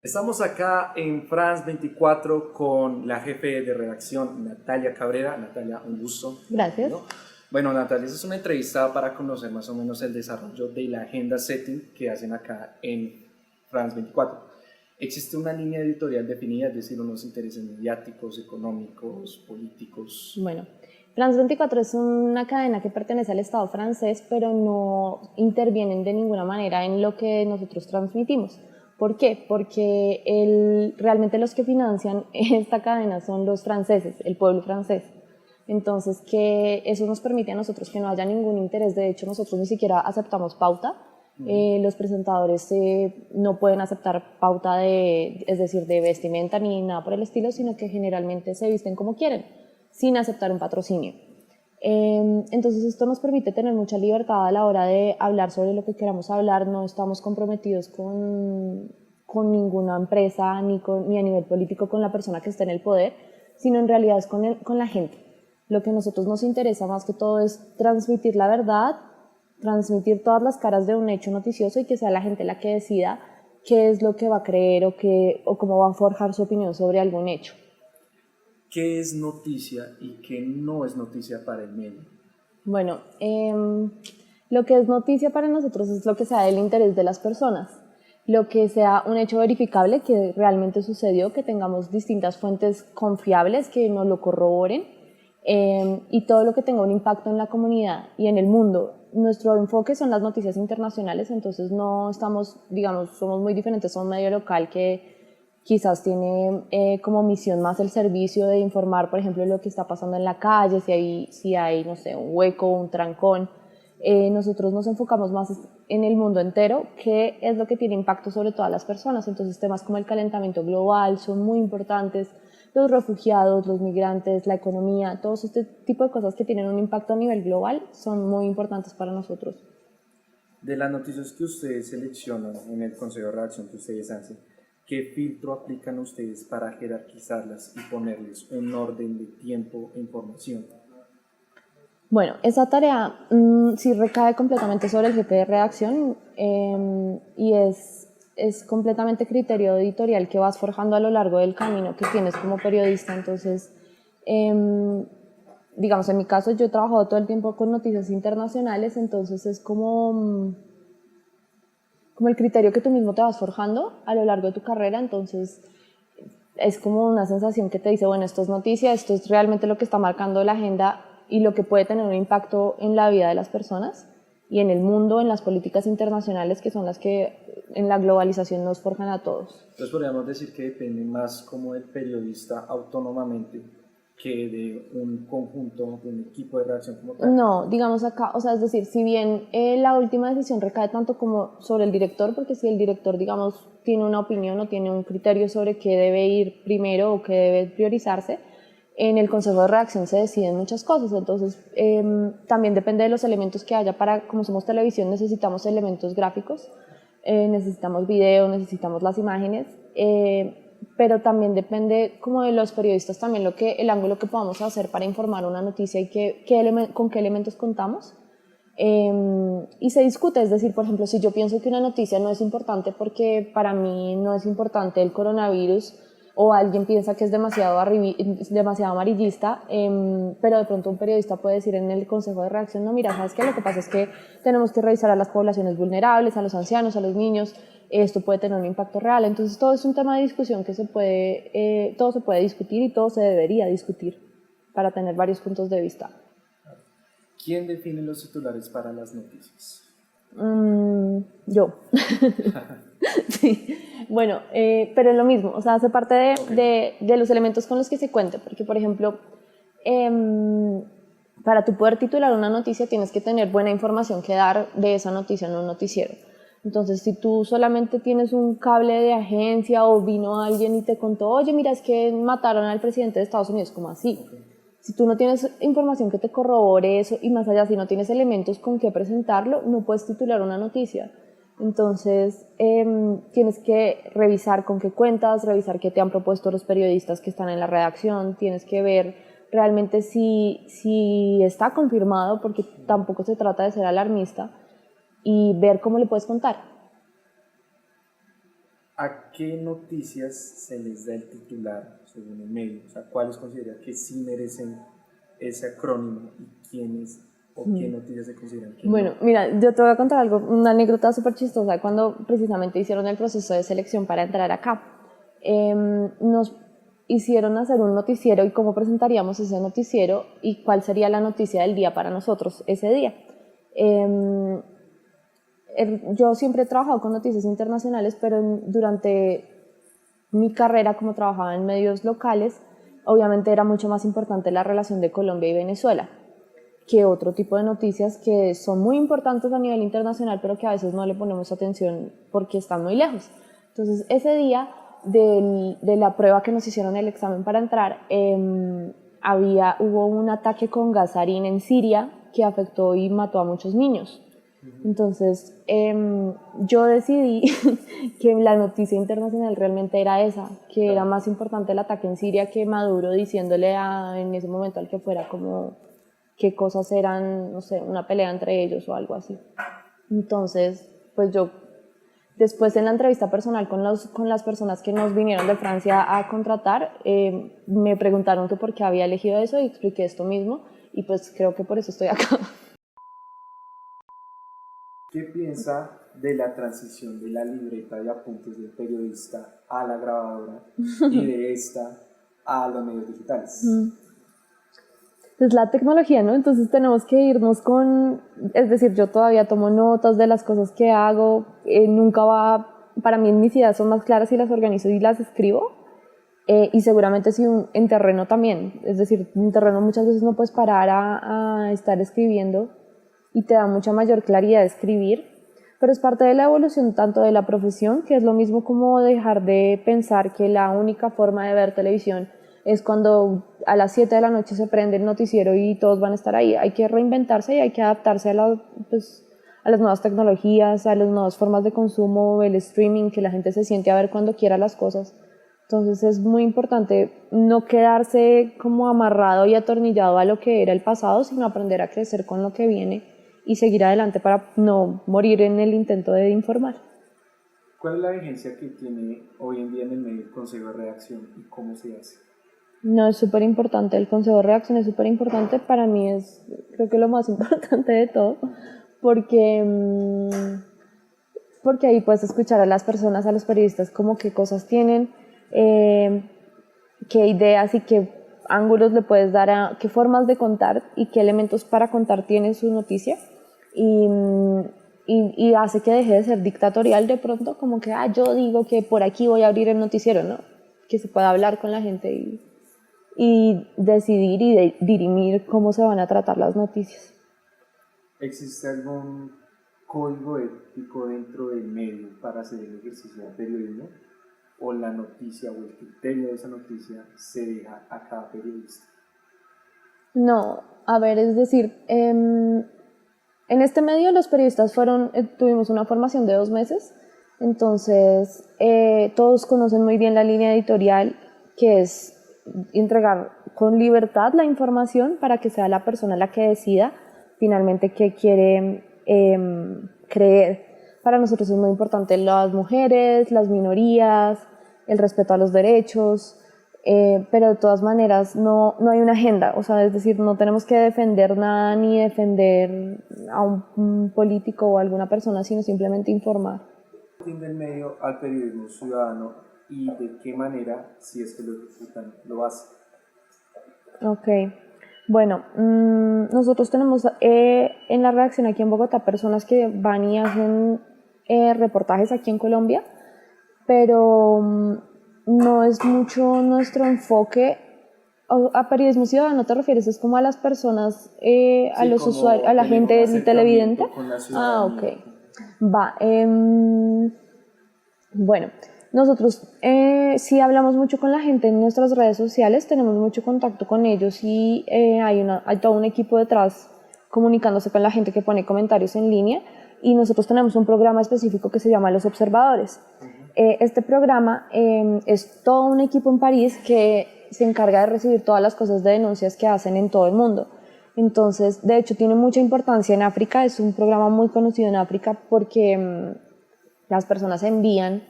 Estamos acá en France 24 con la jefe de redacción Natalia Cabrera. Natalia, un gusto. Gracias. Bueno, Natalia, esta es una entrevista para conocer más o menos el desarrollo de la agenda setting que hacen acá en France 24. ¿Existe una línea editorial definida, es decir, unos intereses mediáticos, económicos, políticos? Bueno, France 24 es una cadena que pertenece al Estado francés, pero no intervienen de ninguna manera en lo que nosotros transmitimos. ¿Por qué? Porque realmente los que financian esta cadena son los franceses, el pueblo francés. Entonces, que eso nos permite a nosotros que no haya ningún interés. De hecho, nosotros ni siquiera aceptamos pauta. Los presentadores no pueden aceptar pauta es decir, de vestimenta ni nada por el estilo, sino que generalmente se visten como quieren, sin aceptar un patrocinio. Entonces esto nos permite tener mucha libertad a la hora de hablar sobre lo que queramos hablar. No estamos comprometidos con ninguna empresa ni a nivel político con la persona que está en el poder, sino en realidad es con la gente. Lo que a nosotros nos interesa más que todo es transmitir la verdad, transmitir todas las caras de un hecho noticioso y que sea la gente la que decida qué es lo que va a creer o cómo va a forjar su opinión sobre algún hecho. ¿Qué es noticia y qué no es noticia para el medio? Bueno, lo que es noticia para nosotros es lo que sea del interés de las personas, lo que sea un hecho verificable que realmente sucedió, que tengamos distintas fuentes confiables que nos lo corroboren, y todo lo que tenga un impacto en la comunidad y en el mundo. Nuestro enfoque son las noticias internacionales, entonces no estamos, digamos, somos muy diferentes, somos un medio local que quizás tiene como misión más el servicio de informar, por ejemplo, lo que está pasando en la calle, si hay no sé, un hueco, un trancón. Nosotros nos enfocamos más en el mundo entero, que es lo que tiene impacto sobre todas las personas. Entonces temas como el calentamiento global son muy importantes, los refugiados, los migrantes, la economía, todos este tipo de cosas que tienen un impacto a nivel global son muy importantes para nosotros. De las noticias que ustedes seleccionan en el consejo de redacción que ustedes hacen, ¿qué filtro aplican ustedes para jerarquizarlas y ponerles un orden de tiempo e información? Bueno, esa tarea sí recae completamente sobre el jefe de redacción, y es completamente criterio editorial que vas forjando a lo largo del camino que tienes como periodista. Entonces, digamos, en mi caso yo he trabajado todo el tiempo con noticias internacionales, entonces es como el criterio que tú mismo te vas forjando a lo largo de tu carrera. Entonces es como una sensación que te dice, bueno, esto es noticia, esto es realmente lo que está marcando la agenda y lo que puede tener un impacto en la vida de las personas y en el mundo, en las políticas internacionales, que son las que en la globalización nos forjan a todos. Entonces podríamos decir que depende más como del periodista autónomamente que de un conjunto, de un equipo de redacción como tal. No, digamos acá, o sea, es decir, si bien la última decisión recae tanto como sobre el director, porque si el director, digamos, tiene una opinión o tiene un criterio sobre qué debe ir primero o qué debe priorizarse, en el consejo de redacción se deciden muchas cosas. Entonces también depende de los elementos que haya. Como somos televisión, necesitamos elementos gráficos, necesitamos video, necesitamos las imágenes, pero también depende como de los periodistas también el ángulo que podamos hacer para informar una noticia y con qué elementos contamos. Y se discute, es decir, por ejemplo, si yo pienso que una noticia no es importante porque para mí no es importante el coronavirus, o alguien piensa que es demasiado amarillista, pero de pronto un periodista puede decir en el consejo de redacción, no, mira, ¿sabes qué? Lo que pasa es que tenemos que revisar a las poblaciones vulnerables, a los ancianos, a los niños, esto puede tener un impacto real. Entonces todo es un tema de discusión que todo se puede discutir y todo se debería discutir para tener varios puntos de vista. ¿Quién define los titulares para las noticias? Yo. Sí. Bueno, pero es lo mismo, o sea, hace parte de los elementos con los que se cuenta, porque por ejemplo, para tú poder titular una noticia tienes que tener buena información que dar de esa noticia en un noticiero. Entonces, si tú solamente tienes un cable de agencia o vino alguien y te contó, oye, mira, es que mataron al presidente de Estados Unidos, ¿cómo así? Si tú no tienes información que te corrobore eso y más allá, si no tienes elementos con que presentarlo, no puedes titular una noticia. Entonces, tienes que revisar con qué cuentas, revisar qué te han propuesto los periodistas que están en la redacción, tienes que ver realmente si está confirmado, porque tampoco se trata de ser alarmista, y ver cómo le puedes contar. ¿A qué noticias se les da el titular según el medio? O sea, ¿cuáles consideran que sí merecen ese acrónimo y quiénes o qué noticias se consideran que Bueno, no? mira, yo te voy a contar algo, una anécdota súper chistosa. Cuando precisamente hicieron el proceso de selección para entrar acá, nos hicieron hacer un noticiero y cómo presentaríamos ese noticiero y cuál sería la noticia del día para nosotros ese día. Yo siempre he trabajado con noticias internacionales, pero durante mi carrera, como trabajaba en medios locales, obviamente era mucho más importante la relación de Colombia y Venezuela que otro tipo de noticias que son muy importantes a nivel internacional, pero que a veces no le ponemos atención porque están muy lejos. Entonces, ese día de la prueba que nos hicieron el examen para entrar, hubo un ataque con gas sarín en Siria que afectó y mató a muchos niños. Entonces, yo decidí que la noticia internacional realmente era esa, que era más importante el ataque en Siria que Maduro diciéndole en ese momento al que fuera como qué cosas eran, no sé, una pelea entre ellos o algo así. Entonces, pues yo, después en la entrevista personal con las personas que nos vinieron de Francia a contratar, me preguntaron que por qué había elegido eso y expliqué esto mismo y pues creo que por eso estoy acá. ¿Qué piensa de la transición de la libreta de apuntes del periodista a la grabadora y de esta a los medios digitales? Es la tecnología, ¿no? Entonces tenemos que irnos es decir, yo todavía tomo notas de las cosas que hago, para mí mis ideas son más claras si las organizo y las escribo, y seguramente si en terreno también, es decir, en terreno muchas veces no puedes parar a estar escribiendo y te da mucha mayor claridad de escribir, pero es parte de la evolución tanto de la profesión, que es lo mismo como dejar de pensar que la única forma de ver televisión es cuando a las 7 de la noche se prende el noticiero y todos van a estar ahí. Hay que reinventarse y hay que adaptarse a las nuevas tecnologías, a las nuevas formas de consumo, el streaming, que la gente se siente a ver cuando quiera las cosas. Entonces es muy importante no quedarse como amarrado y atornillado a lo que era el pasado, sino aprender a crecer con lo que viene y seguir adelante para no morir en el intento de informar. ¿Cuál es la vigencia que tiene hoy en día en el medio el consejo de redacción y cómo se hace? No, es súper importante, el consejo de redacción es súper importante, para mí es creo que lo más importante de todo, porque ahí puedes escuchar a las personas, a los periodistas, como qué cosas tienen, qué ideas y qué ángulos le puedes dar qué formas de contar y qué elementos para contar tiene su noticia, y hace que deje de ser dictatorial de pronto, como que yo digo que por aquí voy a abrir el noticiero, ¿no? Que se pueda hablar con la gente y decidir y dirimir cómo se van a tratar las noticias. ¿Existe algún código ético dentro del medio para hacer el ejercicio del periodismo? ¿O la noticia o el criterio de esa noticia se deja a cada periodista? No, a ver, es decir, en este medio los periodistas tuvimos una formación de 2 meses, entonces todos conocen muy bien la línea editorial, que es entregar con libertad la información para que sea la persona la que decida finalmente qué quiere creer. Para nosotros es muy importante las mujeres, las minorías, el respeto a los derechos, pero de todas maneras no hay una agenda, o sea, es decir, no tenemos que defender nada ni defender a un político o a alguna persona, sino simplemente informar. ¿Quién del medio al periodismo ciudadano y de qué manera, si es que lo ejecutan, lo hacen? Ok, bueno, nosotros tenemos en la redacción aquí en Bogotá personas que van y hacen reportajes aquí en Colombia, pero no es mucho nuestro enfoque. ¿A periodismo ciudadano te refieres? ¿Es como a las personas, a los usuarios, a la gente televidente? Ok. Va. Bueno, nosotros sí hablamos mucho con la gente en nuestras redes sociales, tenemos mucho contacto con ellos y hay todo un equipo detrás comunicándose con la gente que pone comentarios en línea, y nosotros tenemos un programa específico que se llama Los Observadores. Este programa es todo un equipo en París que se encarga de recibir todas las cosas de denuncias que hacen en todo el mundo. Entonces, de hecho, tiene mucha importancia en África, es un programa muy conocido en África porque las personas envían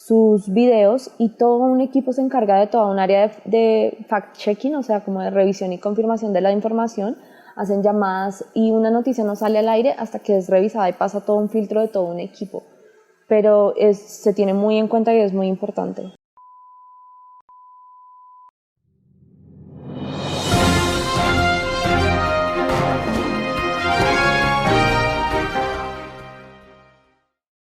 sus videos y todo un equipo se encarga de toda un área de fact-checking, o sea, como de revisión y confirmación de la información. Hacen llamadas y una noticia no sale al aire hasta que es revisada y pasa todo un filtro de todo un equipo. Pero se tiene muy en cuenta y es muy importante.